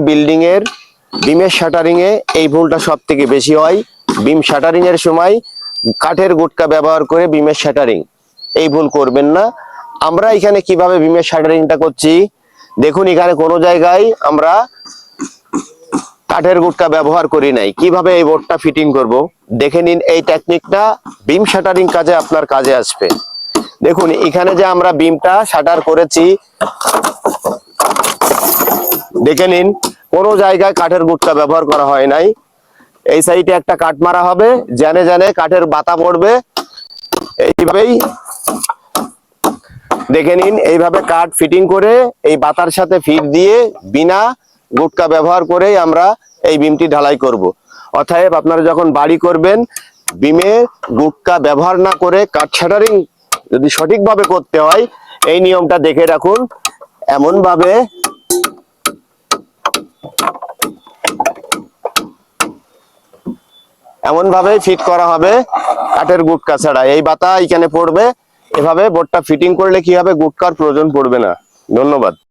Building এর বিমের shuttering এ এই ভুলটা সব থেকে বেশি হয়। বিম শাটারিং এর সময় কাঠের গুটকা ব্যবহার করে বিমের শাটারিং, এই ভুল করবেন না। আমরা এখানে কিভাবে বিমের শাটারিংটা করছি দেখুন। এখানে কোনো জায়গায় আমরা কাঠের গুটকা ব্যবহার করি নাই। কিভাবে এই বোর্ডটা ফিটিং করব দেখে নিন। এই টেকনিকটা বিম শাটারিং কাজে আপনার কাজে আসবে। দেখুন এখানে যে আমরা বিমটা শাটার করেছি, দেখে নিন কোনো জায়গায় কাঠের গুটকা ব্যবহার করা হয় নাই। এই সাইডে একটা কাট মারা হবে, জানে জানে কাঠের বাতা পড়বে। এইভাবেই দেখে নিন, এইভাবে কাঠ ফিটিং করে এই বাতার সাথে ফিট দিয়ে বিনা গুটকা ব্যবহার করেই আমরা এই বিমটি ঢালাই করব। অতএব আপনারা যখন বাড়ি করবেন বিমে গুটকা ব্যবহার না করে কাঠ শাটারিং যদি সঠিকভাবে করতে হয়, এই নিয়মটা দেখে রাখুন। এমন ভাবে ফিট করা হবে কাঠের গুটকা ছাড়া। এই বাতা এখানে পড়বে, এভাবে বোর্ডটা ফিটিং করলে কি হবে, গুটকার প্রয়োজন পড়বে না। ধন্যবাদ।